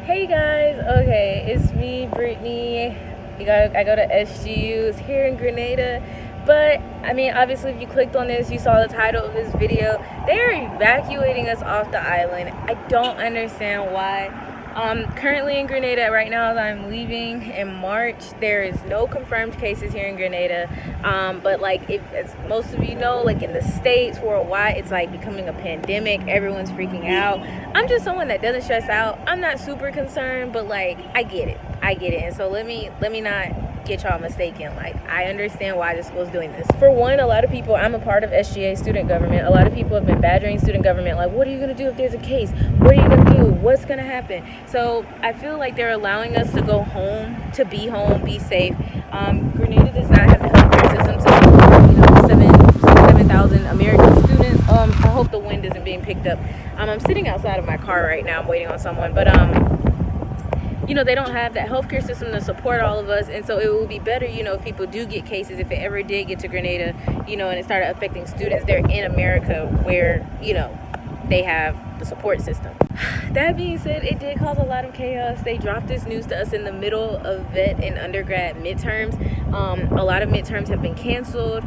Hey guys, okay, it's me, Brittany. I go to SGU's here in Grenada, but I mean, obviously, if you clicked on this, you saw the title of this video. They are evacuating us off the island. I don't understand why. Currently in Grenada right now, as I'm leaving in March, there is no confirmed cases here in Grenada. But like, if as most of you know, like in the States, worldwide, it's like becoming a pandemic. Everyone's freaking out. I'm just someone that doesn't stress out. I'm not super concerned, but like, I get it. And so let me not get y'all mistaken. Like, I understand why the school's doing this. For one, a lot of people, I'm a part of SGA student government. A lot of people have been badgering student government, like, what are you going to do if there's a case? What are you going to do? What's going to happen? So I feel like they're allowing us to go home, to be home, be safe. Grenada does not have the healthcare system to support, 7,000 American students. I hope the wind isn't being picked up. I'm sitting outside of my car right now. I'm waiting on someone, but they don't have that healthcare system to support all of us, and so it would be better, if people do get cases, if it ever did get to Grenada, and it started affecting students there in America where, they have the support system. That being said, it did cause a lot of chaos. They dropped this news to us in the middle of vet and undergrad midterms. A lot of midterms have been canceled.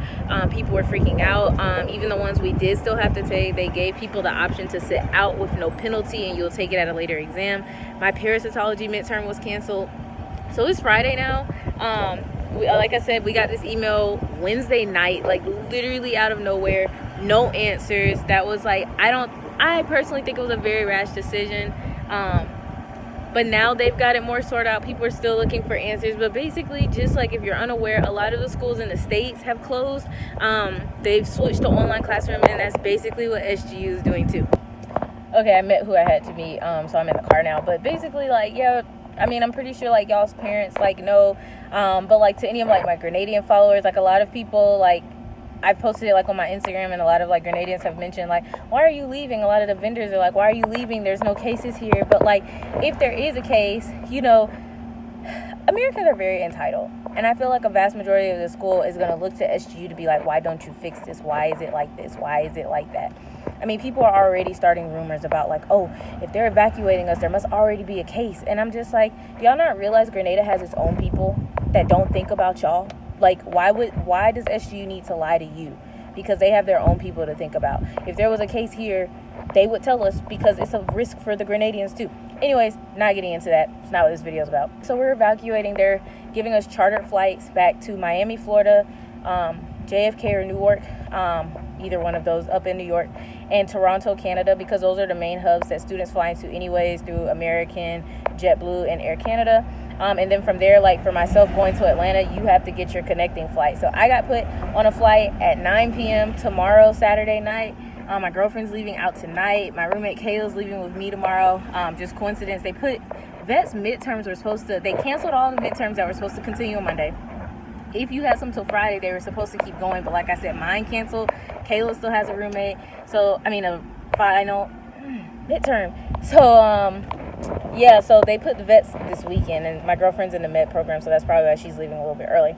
People were freaking out. Even the ones we did still have to take, they gave people the option to sit out with no penalty and you'll take it at a later exam. My parasitology midterm was canceled. So it's Friday now. Like I said, we got this email Wednesday night, like literally out of nowhere, no answers. That was like, I personally think it was a very rash decision. But now they've got it more sorted out. People are still looking for answers. But basically, just like if you're unaware, a lot of the schools in the States have closed. They've switched to online classroom, and that's basically what SGU is doing too. Okay, I met who I had to meet, so I'm in the car now. But basically, like, yeah, I mean, I'm pretty sure, like, y'all's parents, like, know. But, like, to any of, like, my Grenadian followers, like, a lot of people, like, I've posted it, like, on my Instagram, and a lot of, like, Grenadians have mentioned, like, why are you leaving? A lot of the vendors are like, why are you leaving? There's no cases here. But, like, if there is a case, Americans are very entitled. And I feel like a vast majority of the school is going to look to SGU to be like, why don't you fix this? Why is it like this? Why is it like that? I mean, people are already starting rumors about, like, oh, if they're evacuating us, there must already be a case. And I'm just like, do y'all not realize Grenada has its own people that don't think about y'all? Like, why does SGU need to lie to you? Because they have their own people to think about. If there was a case here, they would tell us because it's a risk for the Grenadians too. Anyways, not getting into that. It's not what this video is about. So we're evacuating. They're giving us chartered flights back to Miami, Florida, JFK or Newark, either one of those up in New York, and Toronto, Canada, because those are the main hubs that students fly into anyways through American, JetBlue, and Air Canada. And then from there, like for myself going to Atlanta, you have to get your connecting flight. So I got put on a flight at 9 p.m. tomorrow, Saturday night. My girlfriend's leaving out tonight. My roommate Kayla's leaving with me tomorrow. Just coincidence. They put vets midterms they canceled all the midterms that were supposed to continue on Monday. If you had some till Friday, they were supposed to keep going. But like I said, mine canceled. Kayla still has a roommate. So, a final midterm. So, yeah, so they put the vets this weekend. And my girlfriend's in the med program, so that's probably why she's leaving a little bit early.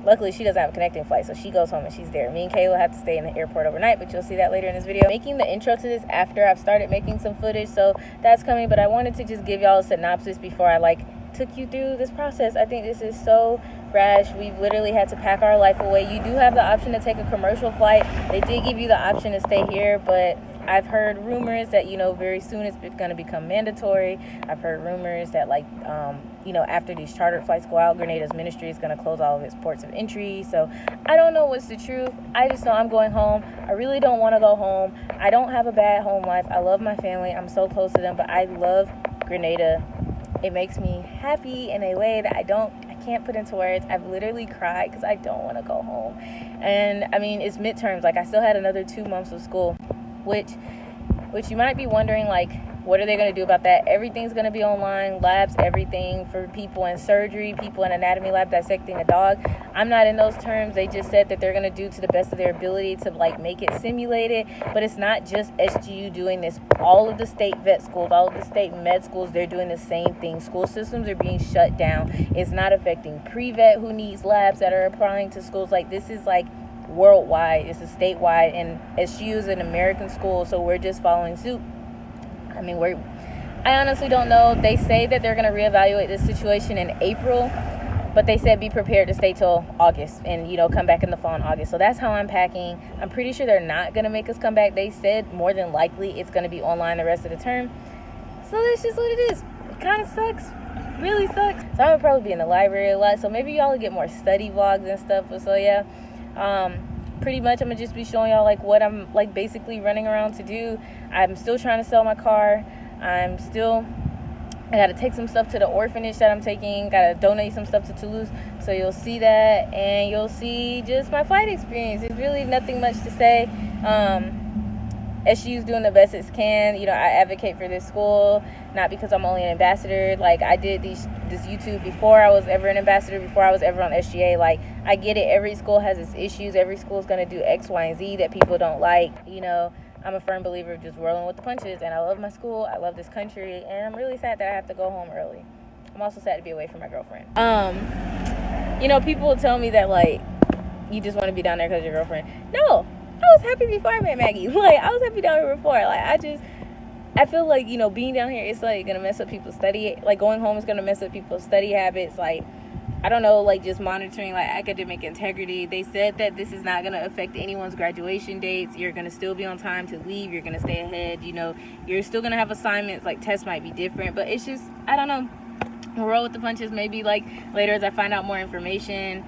Luckily, she doesn't have a connecting flight, so she goes home and she's there. Me and Kayla have to stay in the airport overnight, but you'll see that later in this video. Making the intro to this after I've started making some footage, so that's coming. But I wanted to just give y'all a synopsis before I, took you through this process. I think this is so rash. We've literally had to pack our life away. You do have the option to take a commercial flight. They did give you the option to stay here, but I've heard rumors that, very soon it's going to become mandatory. I've heard rumors that, after these chartered flights go out, Grenada's ministry is going to close all of its ports of entry. So I don't know what's the truth. I just know I'm going home. I really don't want to go home. I don't have a bad home life. I love my family. I'm so close to them, but I love Grenada. It makes me happy in a way that I can't put into words. I've literally cried because I don't want to go home. And it's midterms. I still had another 2 months of school, which you might be wondering, what are they going to do about that? Everything's going to be online, labs, everything for people in surgery, people in anatomy lab dissecting a dog. I'm not in those terms. They just said that they're going to do to the best of their ability to make it simulated. But it's not just SGU doing this. All of the state vet schools, all of the state med schools, they're doing the same thing. School systems are being shut down. It's not affecting pre-vet who needs labs that are applying to schools. This is worldwide. It's a statewide, and SGU is an American school, so we're just following suit. I honestly don't know. They say that they're going to reevaluate this situation in April, but they said be prepared to stay till August and, come back in the fall in August. So that's how I'm packing. I'm pretty sure they're not going to make us come back. They said more than likely it's going to be online the rest of the term. So that's just what it is. It kind of sucks. Really sucks. So I'm going to probably be in the library a lot. So maybe y'all will get more study vlogs and stuff. But so yeah, pretty much I'm going to just be showing y'all like what I'm like basically running around to do. I'm still trying to sell my car. I gotta take some stuff to the orphanage that I'm taking, gotta donate some stuff to Toulouse, so you'll see that, and you'll see just my flight experience. There's really nothing much to say. SU's doing the best it can. I advocate for this school, not because I'm only an ambassador. Like, I did this YouTube before I was ever an ambassador, before I was ever on SGA. Like, I get it. Every school has its issues. Every school is going to do X, Y, and Z that people don't like. I'm a firm believer of just rolling with the punches, and I love my school. I love this country, and I'm really sad that I have to go home early. I'm also sad to be away from my girlfriend. People will tell me that, like, you just want to be down there because of your girlfriend. No. I was happy before I met Maggie. Like, I was happy down here before. Like, I feel like, being down here, it's, like, going to mess up people's study. Like, going home is going to mess up people's study habits. Like, I don't know, like, just monitoring, like, academic integrity. They said that this is not going to affect anyone's graduation dates. You're going to still be on time to leave. You're going to stay ahead. You're still going to have assignments. Like, tests might be different. But it's just, I don't know. We'll roll with the punches. Maybe, like, later as I find out more information,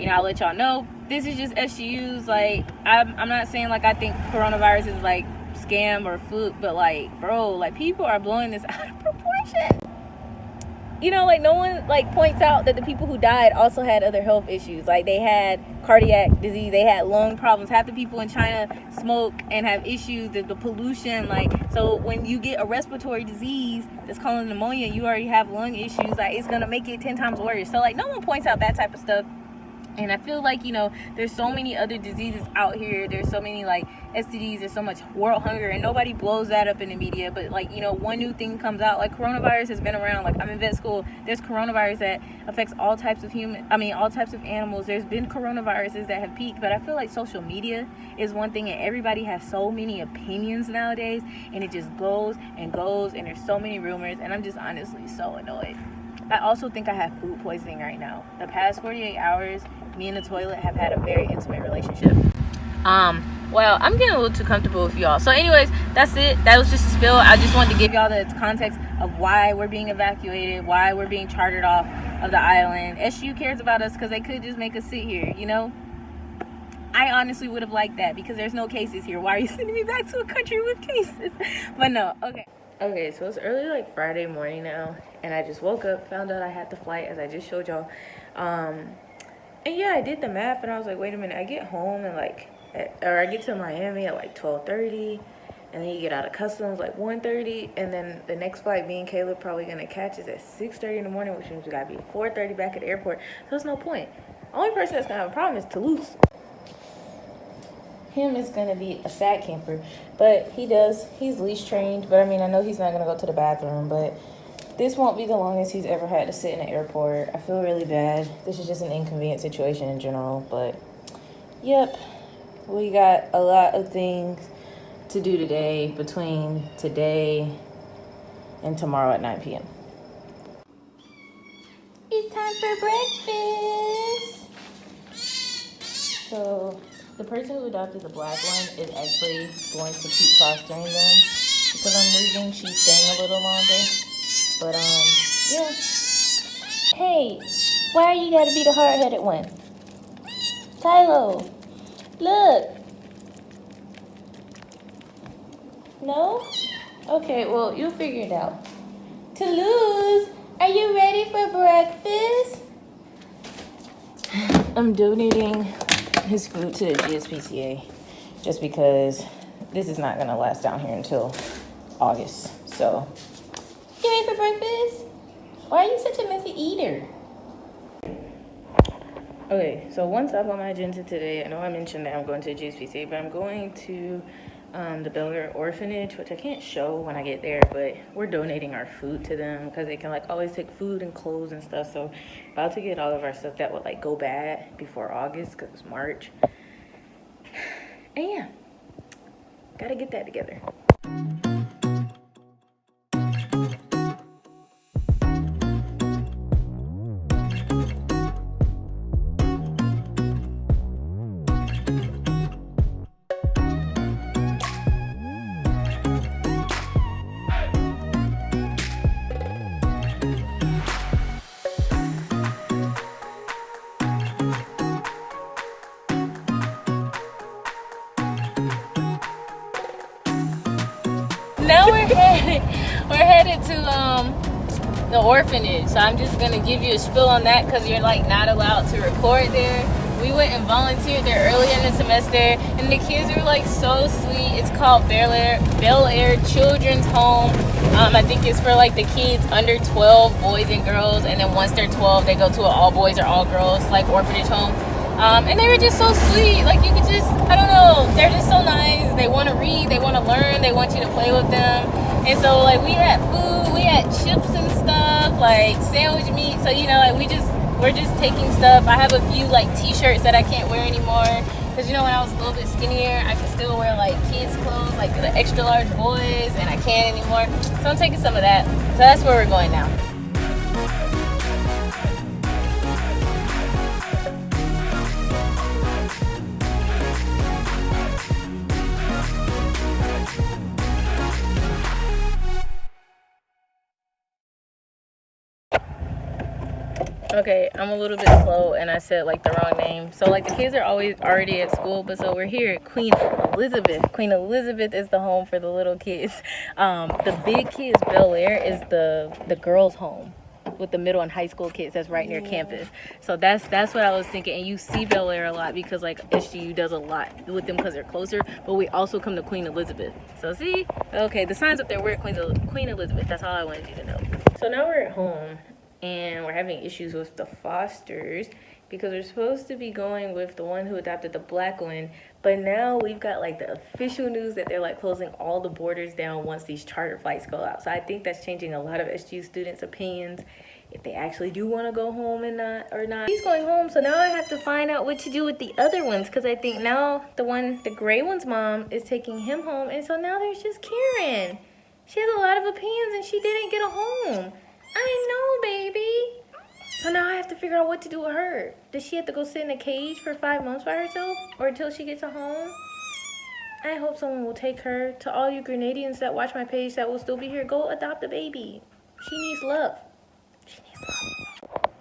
I'll let y'all know. This is just SGU's, like, I'm not saying, like, I think coronavirus is, like, scam or fluke, but, like, bro, like, people are blowing this out of proportion. Like, no one, like, points out that the people who died also had other health issues. Like, they had cardiac disease, they had lung problems. Half the people in China smoke and have issues, the pollution, like, so when you get a respiratory disease that's causing pneumonia, you already have lung issues, like, it's gonna make it 10 times worse. So, like, no one points out that type of stuff. And I feel like, there's so many other diseases out here. There's so many, like, STDs. There's so much world hunger. And nobody blows that up in the media. But, like, one new thing comes out. Like, coronavirus has been around. Like, I'm in vet school. There's coronavirus that affects all types of all types of animals. There's been coronaviruses that have peaked. But I feel like social media is one thing. And everybody has so many opinions nowadays. And it just goes and goes. And there's so many rumors. And I'm just honestly so annoyed. I also think I have food poisoning right now. The past 48 hours, me and the toilet have had a very intimate relationship. Well, I'm getting a little too comfortable with y'all. So anyways, that's it. That was just a spill. I just wanted to give y'all the context of why we're being evacuated, why we're being chartered off of the island. SU cares about us because they could just make us sit here, I honestly would have liked that because there's no cases here. Why are you sending me back to a country with cases? But no, okay, so it's early, like, Friday morning now, and I just woke up, found out I had the flight, as I just showed y'all, and yeah, I did the math, and I was like, wait a minute, I get home, and, I get to Miami at, like, 12:30, and then you get out of customs, like, 1:30, and then the next flight me and Caleb probably gonna catch is at 6:30 in the morning, which means we gotta be 4:30 back at the airport, so there's no point. The only person that's gonna have a problem is Toulouse. Him is going to be a sad camper, but he's leash trained, but I know he's not going to go to the bathroom, but this won't be the longest he's ever had to sit in an airport. I feel really bad. This is just an inconvenient situation in general, but yep, we got a lot of things to do today between today and tomorrow at 9 p.m. It's time for breakfast. So the person who adopted the black one is actually going to keep fostering them because I'm leaving. She's staying a little longer. But, yeah. Hey, why you gotta be the hard-headed one? Kylo, look. No? Okay, well, you'll figure it out. Toulouse, are you ready for breakfast? I'm donating his food to the GSPCA just because this is not going to last down here until August. So, you ready for breakfast? Why are you such a messy eater? Okay, so one stop on my agenda today, I know I mentioned that I'm going to the GSPCA, but I'm going to the Belgrade orphanage, which I can't show when I get there, but we're donating our food to them because they can always take food and clothes and stuff. So about to get all of our stuff that would go bad before August because it's March. And yeah, gotta get that together. we're headed to the orphanage. So I'm just gonna give you a spill on that because you're like not allowed to record there. We went and volunteered there earlier in the semester, and the kids were like so sweet. It's called Bel Air Children's Home. I think it's for like the kids under 12, boys and girls, and then once they're 12, they go to an all boys or all girls like orphanage home. And they were just so sweet. Like you could just, I don't know, they're just so nice. They want to read, they want to learn, they want you to play with them. And so like we had food, we had chips and stuff, like sandwich meat. So like we're just taking stuff. I have a few like t-shirts that I can't wear anymore because when I was a little bit skinnier, I could still wear like kids clothes, like the extra large boys, and I can't anymore. So I'm taking some of that. So that's where we're going now. Okay, I'm a little bit slow and I said like the wrong name. So like the kids are already at school, but so we're here at Queen Elizabeth. Queen Elizabeth is the home for the little kids. The big kids, Bel Air, is the girls' home with the middle and high school kids that's right near campus. So that's what I was thinking. And you see Bel Air a lot because like SGU does a lot with them because they're closer, but we also come to Queen Elizabeth. So see, okay, the signs up there, we're at Queen Elizabeth. That's all I wanted you to know. So now we're at home and we're having issues with the fosters because we're supposed to be going with the one who adopted the black one, but now we've got like the official news that they're like closing all the borders down once these charter flights go out. So I think that's changing a lot of SGU students' opinions if they actually do want to go home or not. He's going home, so now I have to find out what to do with the other ones because I think now the gray one's mom is taking him home, and so now there's just Karen. She has a lot of opinions and she didn't get a home. I know, baby. So now I have to figure out what to do with her. Does she have to go sit in a cage for 5 months by herself or until she gets a home? I hope someone will take her. To all you Grenadians that watch my page that will still be here, go adopt a baby. She needs love. She needs love.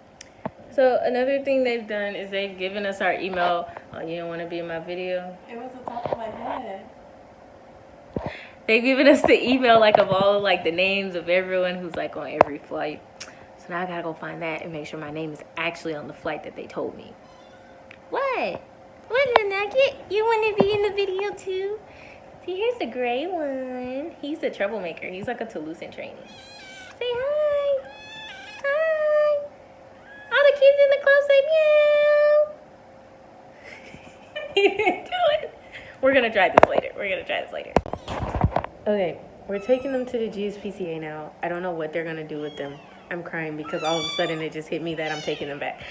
So another thing they've done is they've given us our email. Oh, you don't want to be in my video? It was the top of my head. They've given us the email like of all like the names of everyone who's like on every flight. So now I gotta go find that and make sure my name is actually on the flight that they told me. What? What, little nugget? You want to be in the video too? See, here's the gray one. He's the troublemaker. He's like a Toulouse in training. Say hi. Hi. All the kids in the club say meow. He didn't do it. We're gonna try this later. Okay, we're taking them to the GSPCA now. I don't know what they're gonna do with them. I'm crying because all of a sudden it just hit me that I'm taking them back.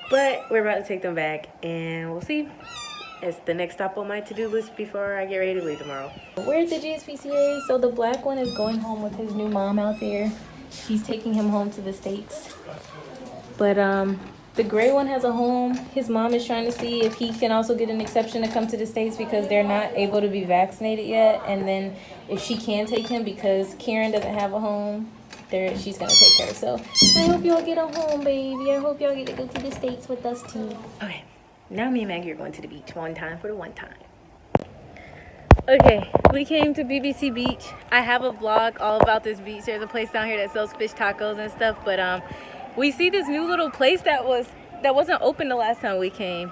But we're about to take them back and we'll see. It's the next stop on my to-do list before I get ready to leave tomorrow. We're at the GSPCA. So the black one is going home with his new mom out there. She's taking him home to the States. But the gray one has a home. His mom is trying to see if he can also get an exception to come to the States because they're not able to be vaccinated yet. And then if she can take him because Karen doesn't have a home, she's going to take her. So I hope y'all get a home, baby. I hope y'all get to go to the States with us too. Okay, now me and Maggie are going to the beach one time for the one time. Okay, we came to BBC Beach. I have a vlog all about this beach. There's a place down here that sells fish tacos and stuff, but we see this new little place that wasn't open the last time we came.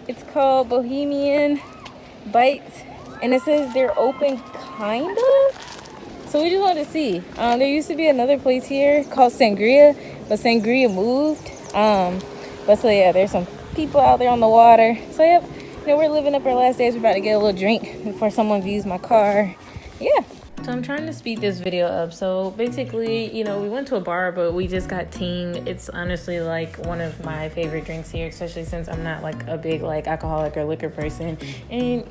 It's called Bohemian Bites, and it says they're open, kind of. So we just wanted to see. There used to be another place here called Sangria, but Sangria moved. But so yeah, there's some people out there on the water. So yep, we're living up our last days. We're about to get a little drink before someone views my car. Yeah. So I'm trying to speed this video up. So basically, we went to a bar, but we just got ting. It's honestly like one of my favorite drinks here, especially since I'm not like a big like alcoholic or liquor person. And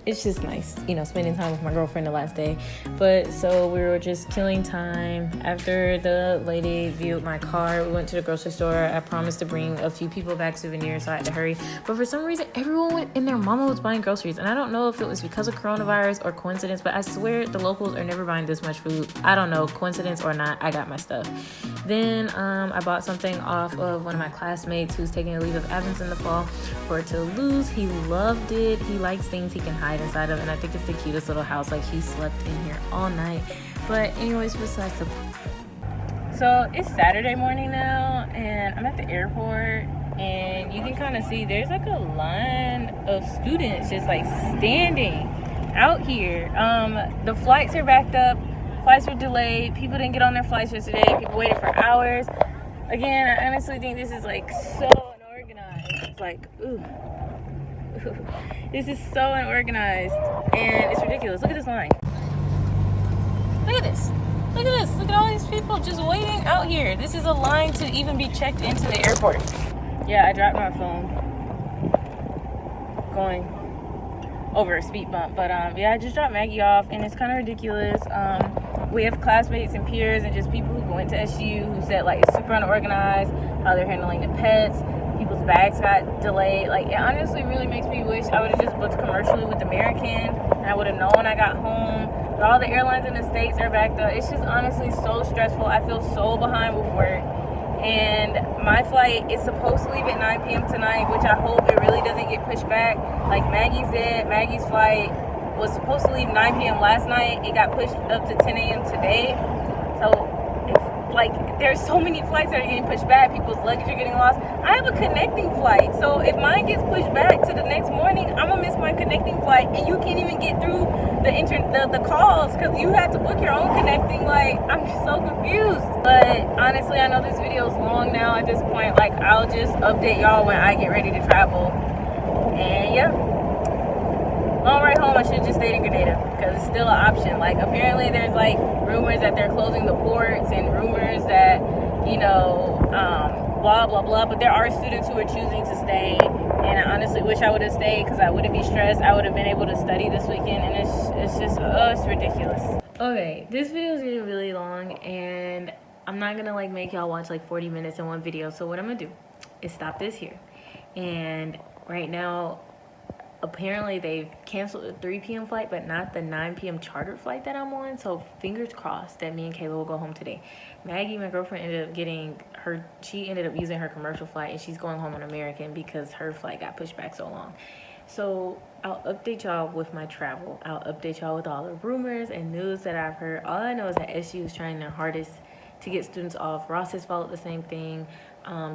it's just nice, spending time with my girlfriend the last day. But so we were just killing time. After the lady viewed my car, we went to the grocery store. I promised to bring a few people back souvenirs, so I had to hurry. But for some reason, everyone went and their mama was buying groceries. And I don't know if it was because of coronavirus or coincidence, but I swear the local schools are never buying this much food. I don't know, coincidence or not, I got my stuff. Then I bought something off of one of my classmates who's taking a leave of absence in the fall for it to lose. He loved it. He likes things he can hide inside of, and I think it's the cutest little house. Like, he slept in here all night. But anyways, besides the... So it's Saturday morning now, and I'm at the airport, and you can kind of see there's like a line of students just like standing out here. The flights are backed up. Flights were delayed. People didn't get on their flights yesterday. People waited for hours. Again, I honestly think this is like so unorganized. It's like, ooh. This is so unorganized, and it's ridiculous. Look at this line. Look at this. Look at this. Look at all these people just waiting out here. This is a line to even be checked into the airport. Yeah, I dropped my phone going over a speed bump. But yeah, I just dropped Maggie off, and it's kind of ridiculous. We have classmates and peers and just people who went to SU who said like it's super unorganized, how they're handling the pets. People's bags got delayed. Like, it honestly really makes me wish I would have just booked commercially with American, and I would have known when I got home. But all the airlines in the States are backed up. It's just honestly so stressful. I feel so behind with work. And my flight is supposed to leave at 9 p.m. tonight, which I hope it really doesn't get pushed back. Like Maggie said, Maggie's flight was supposed to leave 9 p.m. last night. It got pushed up to 10 a.m. today. So, like, there's so many flights that are getting pushed back. People's luggage are getting lost. I have a connecting flight. So if mine gets pushed back to the next morning, I'm going to miss my connecting flight. And you can't even get through the calls because you have to book your own connecting. Like, I'm just so confused. But honestly, I know this video is long now at this point. Like, I'll just update y'all when I get ready to travel. And yeah. On right home, I should just stay in Grenada because it's still an option. Like, apparently there's like rumors that they're closing the ports and rumors that, you know, blah, blah, blah. But there are students who are choosing to stay. And I honestly wish I would have stayed because I wouldn't be stressed. I would have been able to study this weekend. And it's just, it's ridiculous. Okay, this video is getting really long. And I'm not going to like make y'all watch like 40 minutes in one video. So what I'm going to do is stop this here. And right now, apparently they've canceled the 3 p.m. flight, but not the 9 p.m. chartered flight that I'm on. So fingers crossed that me and Kayla will go home today. Maggie, my girlfriend, she ended up using her commercial flight, and she's going home on American because her flight got pushed back so long. So I'll update y'all with my travel. I'll update y'all with all the rumors and news that I've heard. All I know is that SU is trying their hardest to get students off. Ross has followed the same thing.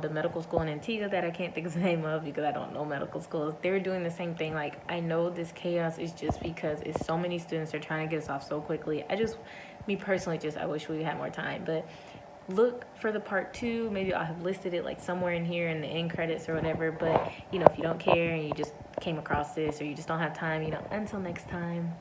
The medical school in Antigua that I can't think of the name of because I don't know medical schools, they're doing the same thing. Like, I know this chaos is just because it's so many students are trying to get us off so quickly. Me personally, I wish we had more time. But look for the part 2. Maybe I'll have listed it like somewhere in here in the end credits or whatever. But, you know, if you don't care and you just came across this or you just don't have time, you know, until next time.